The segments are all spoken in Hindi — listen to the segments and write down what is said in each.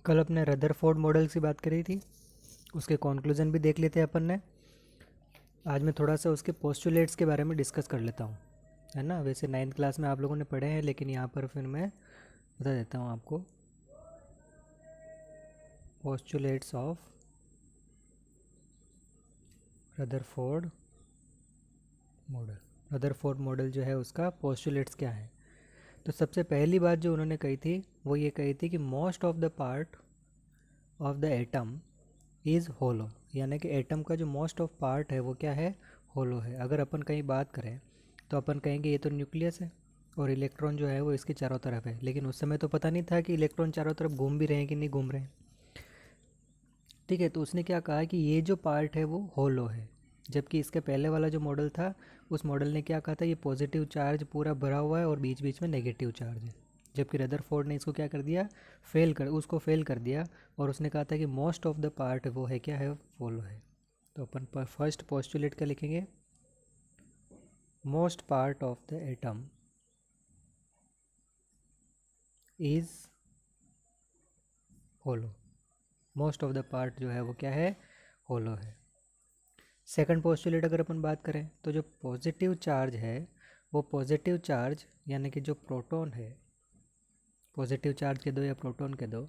कल अपने रदरफोर्ड मॉडल की बात करी थी, उसके कॉन्क्लूज़न भी देख लेते हैं अपन ने। आज मैं थोड़ा सा उसके पोस्टुलेट्स के बारे में डिस्कस कर लेता हूँ, है ना। वैसे 9th क्लास में आप लोगों ने पढ़े हैं, लेकिन यहाँ पर फिर मैं बता देता हूँ आपको। Postulates of Rutherford model. Rutherford model जो है उसका पोस्टुलेट्स क्या है। तो सबसे पहली बात जो उन्होंने कही थी वो ये कही थी कि most of the part of the atom is hollow, यानी कि एटम का जो मोस्ट ऑफ पार्ट है वो क्या है, होलो है। अगर अपन कहीं बात करें तो अपन कहेंगे ये तो न्यूक्लियस है और इलेक्ट्रॉन जो है वो इसके चारों तरफ है, लेकिन उस समय तो पता नहीं था कि इलेक्ट्रॉन चारों तरफ घूम भी रहे हैं कि नहीं घूम रहे हैं। ठीक है, तो उसने क्या कहा कि ये जो पार्ट है वो होलो है, जबकि इसके पहले वाला जो मॉडल था उस मॉडल ने क्या कहा था, ये पॉजिटिव चार्ज पूरा भरा हुआ है और बीच बीच में नेगेटिव चार्ज है। जबकि रदरफोर्ड ने इसको क्या कर दिया, उसको फेल कर दिया, और उसने कहा था कि मोस्ट ऑफ द पार्ट वो है क्या है, होलो है। तो अपन फर्स्ट पोस्टुलेट क्या लिखेंगे, most part of the atom is hollow. Most of the part जो है वो क्या है, होलो है। सेकंड पोस्टुलेट अगर अपन बात करें तो जो पॉजिटिव चार्ज है वो पॉजिटिव चार्ज यानी कि जो प्रोटॉन है, पॉजिटिव चार्ज के दो या प्रोटॉन के दो,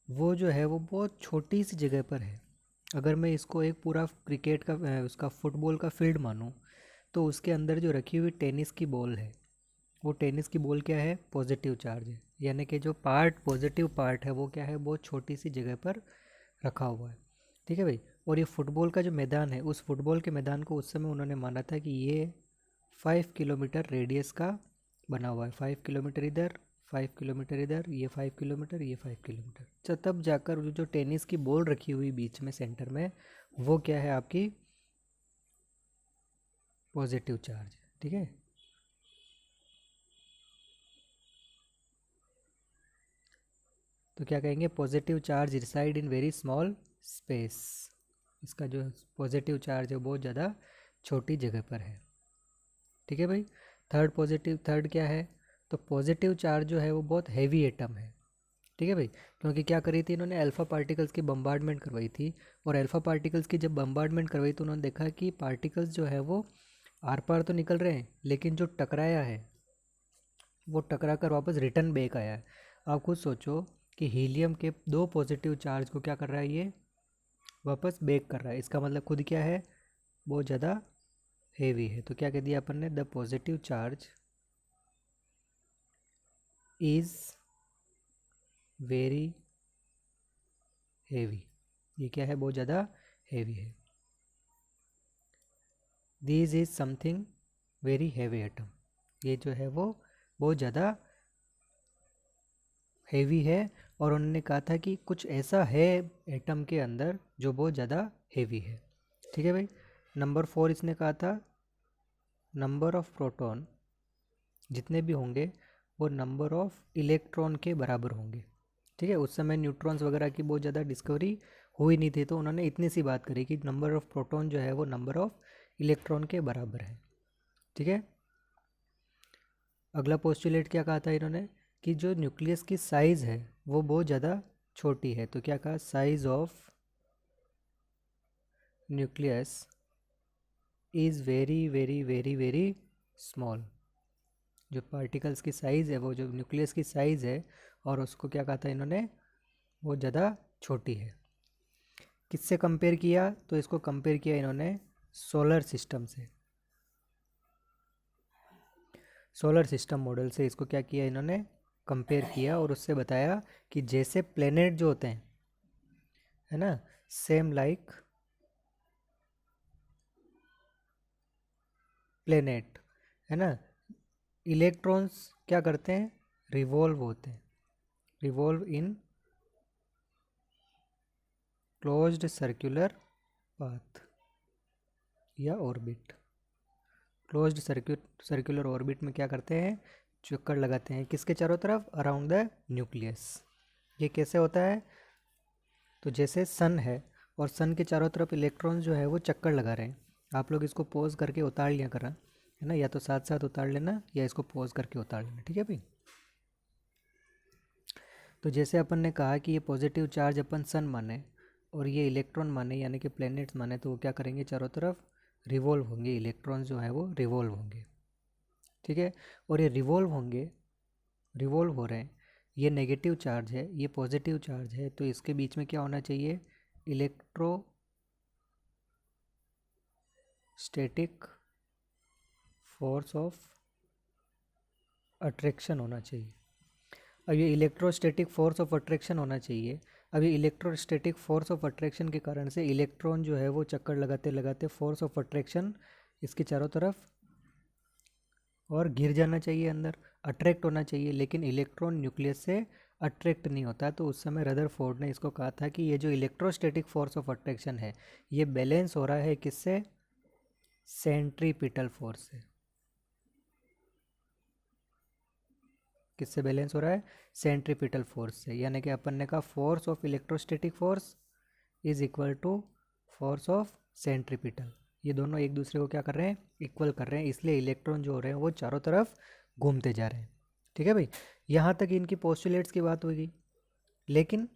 वो जो है वो बहुत छोटी सी जगह पर है। अगर मैं इसको एक पूरा क्रिकेट का उसका फुटबॉल का फील्ड मानूँ तो उसके अंदर जो रखी हुई टेनिस की बॉल है, वो टेनिस की बॉल क्या है, पॉजिटिव चार्ज है। यानी कि जो पार्ट पॉजिटिव पार्ट है वो क्या है, बहुत छोटी सी जगह पर रखा हुआ है। ठीक है भाई। और ये फुटबॉल का जो मैदान है, उस फुटबॉल के मैदान को उस समय उन्होंने माना था कि ये 5 किलोमीटर रेडियस का बना हुआ है। 5 किलोमीटर इधर, 5 किलोमीटर इधर, ये 5 किलोमीटर, ये 5 किलोमीटर। तो तब जाकर जो टेनिस की बॉल रखी हुई बीच में सेंटर में, वो क्या है, आपकी पॉजिटिव चार्ज। ठीक है। तो क्या कहेंगे, positive charge reside in very small space. इसका जो पॉजिटिव चार्ज है बहुत ज़्यादा छोटी जगह पर है। ठीक है भाई। थर्ड क्या है, तो पॉजिटिव चार्ज जो है वो बहुत हैवी एटम है। ठीक है भाई। क्योंकि क्या करी थी इन्होंने, अल्फ़ा पार्टिकल्स की बम्बार्डमेंट करवाई थी, और अल्फ़ा पार्टिकल्स की जब बम्बार्डमेंट करवाई तो उन्होंने देखा कि पार्टिकल्स जो है वो आर पार तो निकल रहे हैं, लेकिन जो टकराया है वो टकरा कर वापस रिटर्न बैक आया है। आप खुद सोचो कि हीलियम के दो पॉजिटिव चार्ज को क्या कर रहा है, ये वापस बैक कर रहा है। इसका मतलब खुद क्या है, बहुत ज़्यादा हेवी है। तो क्या कह दिया अपन ने, the positive charge is very heavy. ये क्या है, बहुत ज़्यादा हेवी है। This is something very heavy atom. ये जो है वो बहुत ज़्यादा हेवी है। और उन्होंने कहा था कि कुछ ऐसा है एटम के अंदर जो बहुत ज़्यादा हेवी है। ठीक है भाई। नंबर 4 इसने कहा था, नंबर ऑफ प्रोटॉन जितने भी होंगे वो नंबर ऑफ इलेक्ट्रॉन के बराबर होंगे। ठीक है। उस समय न्यूट्रॉन्स वगैरह की बहुत ज़्यादा डिस्कवरी हुई नहीं थी, तो उन्होंने इतनी सी बात करी कि नंबर ऑफ प्रोटॉन जो है वो नंबर ऑफ इलेक्ट्रॉन के बराबर है। ठीक है। अगला पोस्टुलेट क्या कहा था इन्होंने, कि जो न्यूक्लियस की साइज़ है वो बहुत ज़्यादा छोटी है। तो क्या कहा, size of nucleus is very very very very small. जो पार्टिकल्स की साइज़ है, वो जो न्यूक्लियस की साइज़ है, और उसको क्या कहा था इन्होंने, बहुत ज़्यादा छोटी है। किससे कंपेयर किया, तो इसको कंपेयर किया इन्होंने सोलर सिस्टम से। सोलर सिस्टम मॉडल से इसको क्या किया इन्होंने, कंपेयर किया, और उससे बताया कि जैसे प्लेनेट जो होते हैं, है ना, सेम लाइक प्लेनेट, है ना, इलेक्ट्रॉन्स क्या करते हैं, रिवॉल्व होते हैं, रिवॉल्व इन क्लोज्ड सर्कुलर पाथ या ऑर्बिट। क्लोज्ड सर्कुलर ऑर्बिट में क्या करते हैं, चक्कर लगाते हैं, किसके चारों तरफ, अराउंड द न्यूक्लियस। ये कैसे होता है, तो जैसे सन है और सन के चारों तरफ इलेक्ट्रॉन्स जो है वो चक्कर लगा रहे हैं। आप लोग इसको पॉज करके उतार लिया करा, है ना, या तो साथ साथ उतार लेना या इसको पॉज करके उतार लेना। ठीक है भाई। तो जैसे अपन ने कहा कि ये पॉजिटिव चार्ज अपन सन माने और ये इलेक्ट्रॉन माने यानी कि प्लैनेट्स माने, तो वो क्या करेंगे, चारों तरफ रिवॉल्व होंगे, इलेक्ट्रॉन्स जो है वो रिवॉल्व होंगे, ठीक है। और ये रिवॉल्व होंगे, रिवॉल्व हो रहे हैं, ये नेगेटिव चार्ज है, ये पॉजिटिव चार्ज है, तो इसके बीच में क्या होना चाहिए, इलेक्ट्रोस्टैटिक फोर्स ऑफ अट्रैक्शन होना चाहिए। अब ये इलेक्ट्रोस्टैटिक फोर्स ऑफ अट्रैक्शन होना चाहिए। अब ये इलेक्ट्रोस्टैटिक फोर्स ऑफ अट्रैक्शन के कारण से इलेक्ट्रॉन जो है वो चक्कर लगाते लगाते फोर्स ऑफ अट्रैक्शन इसके चारों तरफ और गिर जाना चाहिए, अंदर अट्रैक्ट होना चाहिए, लेकिन इलेक्ट्रॉन न्यूक्लियस से अट्रैक्ट नहीं होता। तो उस समय रदरफोर्ड ने इसको कहा था कि ये जो इलेक्ट्रोस्टैटिक फोर्स ऑफ अट्रैक्शन है ये बैलेंस हो रहा है किससे, सेंट्रीपिटल फोर्स से। किससे बैलेंस हो रहा है, सेंट्रीपिटल फोर्स से। यानी कि अपन ने कहा force of electrostatic force is equal to force of centripetal, ये दोनों एक दूसरे को क्या कर रहे हैं, इक्वल कर रहे हैं, इसलिए इलेक्ट्रॉन जो हो रहे हैं वो चारों तरफ घूमते जा रहे हैं, ठीक है भाई। यहाँ तक इनकी पोस्टुलेट्स की बात होगी, लेकिन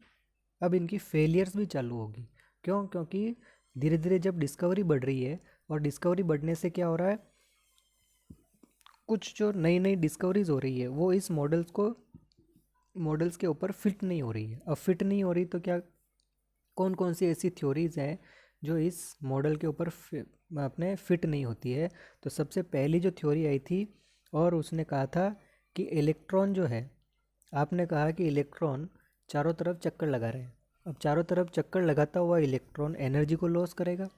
अब इनकी फेलियर्स भी चालू होगी। क्यों, क्योंकि धीरे धीरे जब डिस्कवरी बढ़ रही है और डिस्कवरी बढ़ने से क्या हो रहा है, कुछ जो नई नई डिस्कवरीज हो रही है वो इस मॉडल्स के ऊपर फिट नहीं हो रही है। अब फिट नहीं हो रही तो क्या, कौन कौन सी ऐसी थ्योरीज हैं जो इस मॉडल के ऊपर अपने फिट नहीं होती है। तो सबसे पहली जो थ्योरी आई थी और उसने कहा था कि इलेक्ट्रॉन जो है, आपने कहा कि इलेक्ट्रॉन चारों तरफ चक्कर लगा रहे हैं। अब चारों तरफ चक्कर लगाता हुआ इलेक्ट्रॉन एनर्जी को लॉस करेगा,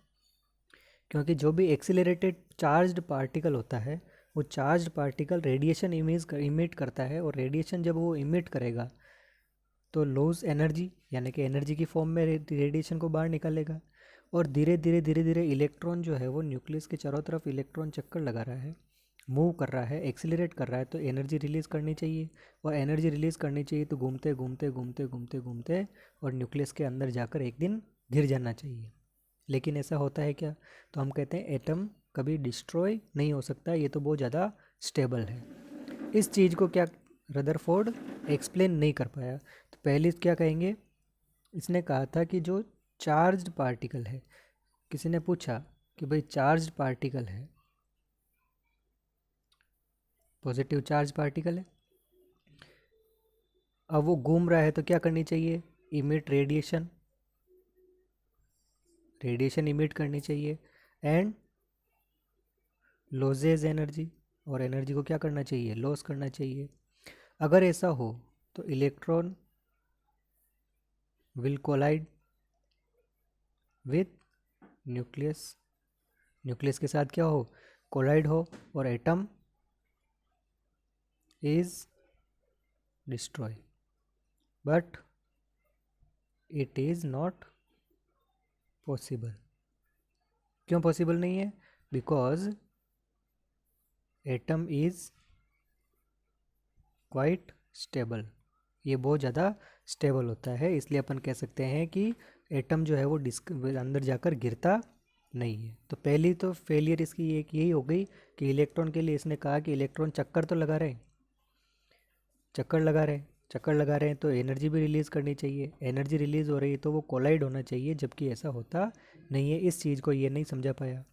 क्योंकि जो भी एक्सीलरेटेड चार्ज्ड पार्टिकल होता है वो चार्ज्ड पार्टिकल रेडिएशन इमिट करता है, और रेडिएशन जब वो इमिट करेगा तो लॉस एनर्जी यानी कि एनर्जी की फॉर्म में रेडिएशन को बाहर निकालेगा। और धीरे धीरे इलेक्ट्रॉन जो है वो न्यूक्लियस के चारों तरफ इलेक्ट्रॉन चक्कर लगा रहा है, मूव कर रहा है, एक्सीलरेट कर रहा है, तो एनर्जी रिलीज़ करनी चाहिए। और एनर्जी रिलीज़ करनी चाहिए तो घूमते घूमते घूमते घूमते घूमते और न्यूक्लियस के अंदर जाकर एक दिन गिर जाना चाहिए। लेकिन ऐसा होता है क्या, तो हम कहते हैं एटम कभी डिस्ट्रॉय नहीं हो सकता, ये तो बहुत ज़्यादा स्टेबल है। इस चीज़ को क्या रदरफोर्ड एक्सप्लेन नहीं कर पाया। तो पहले क्या कहेंगे, इसने कहा था कि जो चार्ज्ड पार्टिकल है, किसी ने पूछा कि भाई चार्ज्ड पार्टिकल है, पॉजिटिव चार्ज पार्टिकल है, अब वो घूम रहा है तो क्या करनी चाहिए, इमिट रेडिएशन, रेडिएशन इमिट करनी चाहिए, एंड लॉसेज एनर्जी, और एनर्जी को क्या करना चाहिए, लॉस करना चाहिए। अगर ऐसा हो तो electron will collide with nucleus, nucleus के साथ क्या हो, कोलाइड हो, और atom is destroy, but it is not possible. क्यों पॉसिबल नहीं है, because atom is quite stable, ये बहुत ज़्यादा स्टेबल होता है, इसलिए अपन कह सकते हैं कि एटम जो है वो अंदर जाकर गिरता नहीं है। तो पहली तो फेलियर इसकी एक यही हो गई कि इलेक्ट्रॉन के लिए इसने कहा कि इलेक्ट्रॉन चक्कर तो लगा रहे, चक्कर लगा रहे हैं तो एनर्जी भी रिलीज़ करनी चाहिए, एनर्जी रिलीज़ हो रही है तो वो कोलाइड होना चाहिए, जबकि ऐसा होता नहीं है। इस चीज़ को ये नहीं समझा पाया।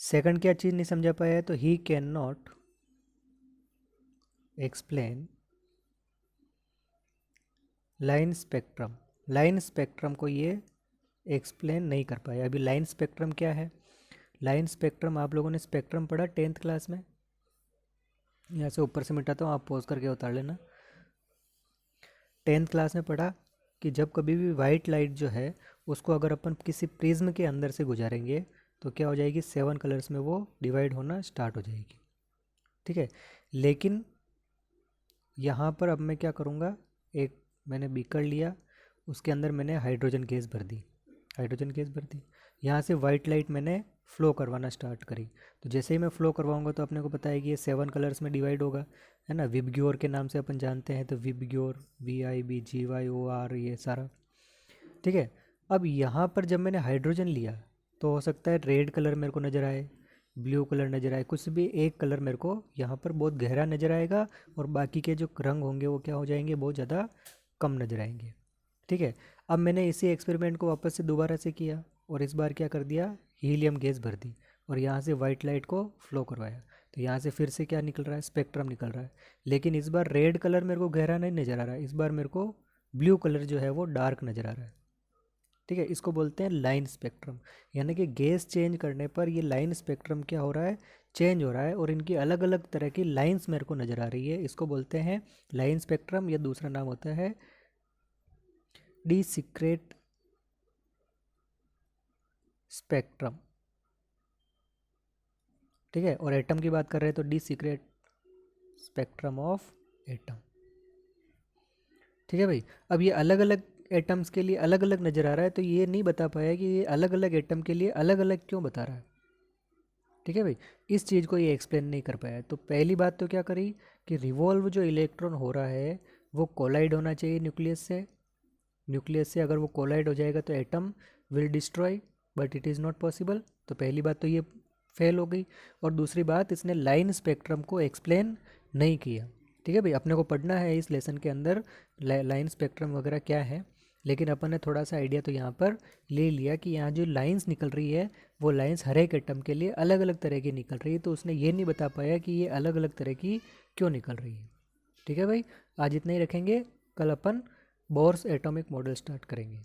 सेकंड क्या चीज़ नहीं समझा पाया है, तो he can not explain line spectrum, line spectrum को ये एक्सप्लेन नहीं कर पाया। अभी लाइन स्पेक्ट्रम क्या है, लाइन स्पेक्ट्रम आप लोगों ने स्पेक्ट्रम पढ़ा 10th क्लास में, यहाँ से ऊपर से मिटाता हूँ, आप पॉज करके उतार लेना। 10th क्लास में पढ़ा कि जब कभी भी वाइट लाइट जो है उसको अगर अपन किसी प्रिज्म के अंदर से गुजारेंगे तो क्या हो जाएगी, 7 कलर्स में वो डिवाइड होना स्टार्ट हो जाएगी, ठीक है। लेकिन यहाँ पर अब मैं क्या करूँगा, एक मैंने बीकर लिया, उसके अंदर मैंने हाइड्रोजन गैस भर दी, हाइड्रोजन गैस भर दी, यहाँ से वाइट लाइट मैंने फ़्लो करवाना स्टार्ट करी। तो जैसे ही मैं फ़्लो करवाऊँगा तो अपने को पता है कि ये 7 कलर्स में डिवाइड होगा, है ना, विबग्योर के नाम से अपन जानते हैं, तो विबग्योर VIBGYOR ये सारा, ठीक है। अब यहाँ पर जब मैंने हाइड्रोजन लिया तो हो सकता है रेड कलर मेरे को नज़र आए, ब्लू कलर नज़र आए, कुछ भी एक कलर मेरे को यहाँ पर बहुत गहरा नज़र आएगा, और बाकी के जो रंग होंगे वो क्या हो जाएंगे, बहुत ज़्यादा कम नज़र आएंगे। ठीक है, अब मैंने इसी एक्सपेरिमेंट को वापस से दोबारा से किया और इस बार क्या कर दिया, हीलियम गैस भर दी और यहाँ से वाइट लाइट को फ्लो करवाया। तो यहाँ से फिर से क्या निकल रहा है, स्पेक्ट्रम निकल रहा है। लेकिन इस बार रेड कलर मेरे को गहरा नहीं नज़र आ रहा है, इस बार मेरे को ब्लू कलर जो है वो डार्क नज़र आ रहा है। ठीक है, इसको बोलते हैं लाइन स्पेक्ट्रम। यानी कि गैस चेंज करने पर ये लाइन स्पेक्ट्रम क्या हो रहा है, चेंज हो रहा है और इनकी अलग अलग तरह की लाइंस मेरे को नज़र आ रही है। इसको बोलते हैं लाइन स्पेक्ट्रम, या दूसरा नाम होता है डी सीक्रेट स्पेक्ट्रम। ठीक है, और एटम की बात कर रहे हैं तो D secret spectrum of atom. ठीक है भाई, अब ये अलग अलग एटम्स के लिए अलग अलग नज़र आ रहा है, तो ये नहीं बता पाया कि ये अलग अलग एटम के लिए अलग अलग क्यों बता रहा है। ठीक है भाई, इस चीज़ को ये एक्सप्लेन नहीं कर पाया। तो पहली बात तो क्या करी कि रिवॉल्व जो इलेक्ट्रॉन हो रहा है वो कोलाइड होना चाहिए न्यूक्लियस से। न्यूक्लियस से अगर वो कोलाइड हो जाएगा तो atom will destroy, but it is not possible. तो पहली बात तो ये फेल हो गई। और दूसरी बात, इसने लाइन स्पेक्ट्रम को एक्सप्लेन नहीं किया। ठीक है भाई, अपने को पढ़ना है इस लेसन के अंदर लाइन स्पेक्ट्रम वगैरह क्या है, लेकिन अपन ने थोड़ा सा आइडिया तो यहाँ पर ले लिया कि यहाँ जो लाइंस निकल रही है वो लाइंस हर एक एटम के लिए अलग अलग तरह की निकल रही है। तो उसने ये नहीं बता पाया कि ये अलग अलग तरह की क्यों निकल रही है। ठीक है भाई, आज इतना ही रखेंगे, कल अपन बोर्स एटॉमिक मॉडल स्टार्ट करेंगे।